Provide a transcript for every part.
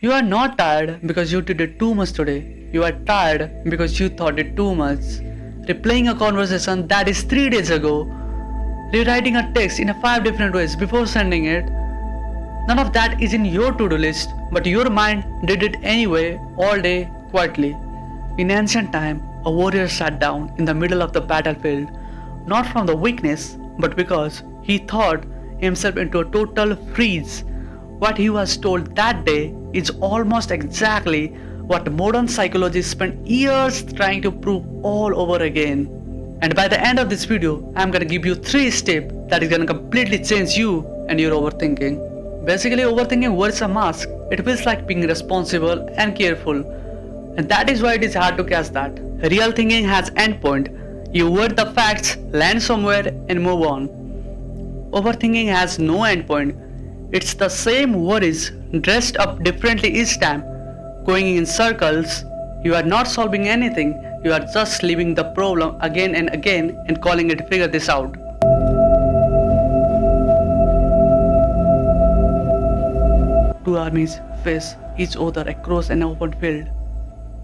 You are not tired because you did it too much today. You are tired because you thought it too much. Replaying a conversation that is 3 days ago. Rewriting a text in 5 different ways before sending it. None of that is in your to-do list, but your mind did it anyway all day quietly. In ancient time, a warrior sat down in the middle of the battlefield, not from the weakness, but because he thought himself into a total freeze. What he was told that day is almost exactly what modern psychologists spend years trying to prove all over again. And by the end of this video, I'm gonna give you 3 steps that is gonna completely change you and your overthinking. Basically, overthinking wears a mask. It feels like being responsible and careful. And that is why it is hard to catch that. Real thinking has endpoint. You word the facts, land somewhere and move on. Overthinking has no endpoint. It's the same worries dressed up differently each time, going in circles. You are not solving anything, you are just leaving the problem again and again and calling it figure this out. Two armies face each other across an open field.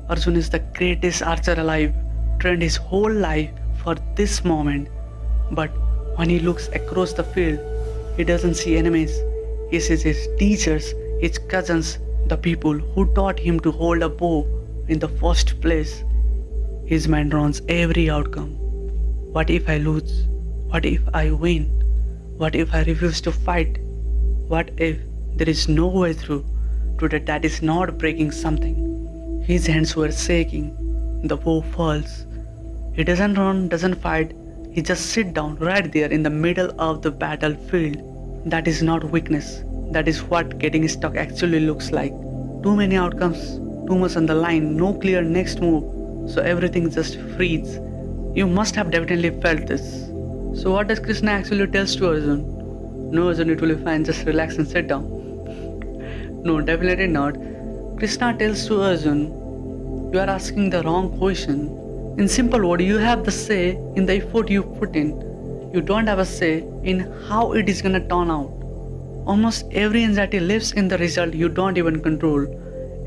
Arjun is the greatest archer alive, trained his whole life for this moment. But when he looks across the field, he doesn't see enemies. He sees his teachers, his cousins, the people who taught him to hold a bow in the first place. His mind runs every outcome. What if I lose? What if I win? What if I refuse to fight? What if there is no way through? Today that is not breaking something. His hands were shaking. The bow falls. He doesn't run, doesn't fight. He just sits down right there in the middle of the battlefield. That is not weakness. That is what getting stuck actually looks like. Too many outcomes, too much on the line, no clear next move. So everything just freezes. You must have definitely felt this. So what does Krishna actually tells to Arjun? No Arjun, it will be fine, just relax and sit down. No, definitely not. Krishna tells to Arjun, you are asking the wrong question. In simple word, you have the say in the effort you put in. You don't have a say in how it is gonna turn out. Almost every anxiety lives in the result you don't even control.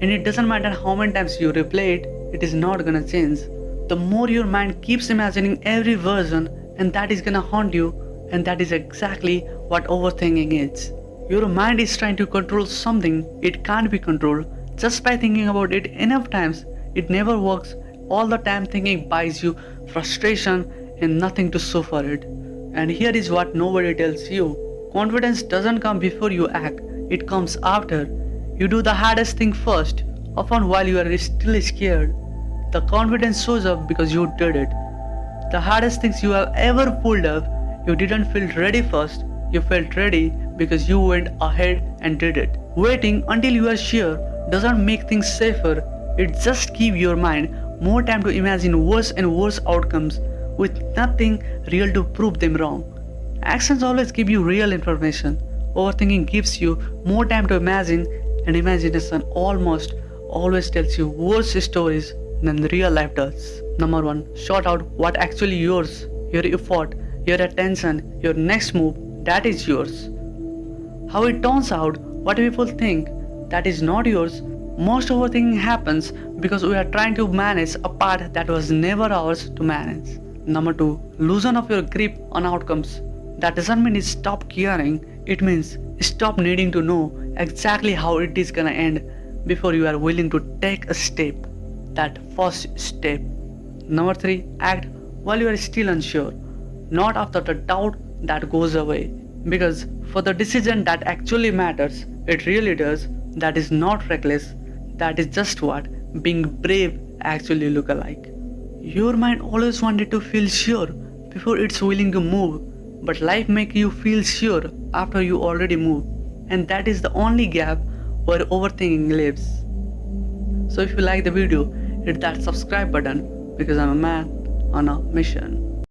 And it doesn't matter how many times you replay it, it is not gonna change. The more your mind keeps imagining every version, and that is gonna haunt you, and that is exactly what overthinking is. Your mind is trying to control something it can't be controlled. Just by thinking about it enough times, it never works. All the time thinking buys you frustration and nothing to show for it. And here is what nobody tells you. Confidence doesn't come before you act, it comes after. You do the hardest thing first, often while you are still scared. The confidence shows up because you did it. The hardest things you have ever pulled up, you didn't feel ready first, you felt ready because you went ahead and did it. Waiting until you are sure doesn't make things safer, it just gives your mind more time to imagine worse and worse outcomes with nothing real to prove them wrong. Actions always give you real information. Overthinking gives you more time to imagine, and imagination almost always tells you worse stories than real life does. Number 1. Sort out what actually yours. Your effort, your attention, your next move, that is yours. How it turns out, what people think, that is not yours. Most overthinking happens because we are trying to manage a part that was never ours to manage. Number 2. Loosen up your grip on outcomes. That doesn't mean stop caring, it means stop needing to know exactly how it is gonna end before you are willing to take a step. That first step. Number 3. Act while you are still unsure, not after the doubt that goes away. Because for the decision that actually matters, it really does, that is not reckless, that is just what being brave actually look alike. Your mind always wanted to feel sure before it's willing to move, but life makes you feel sure after you already move, and that is the only gap where overthinking lives. So if you like the video, hit that subscribe button because I'm a man on a mission.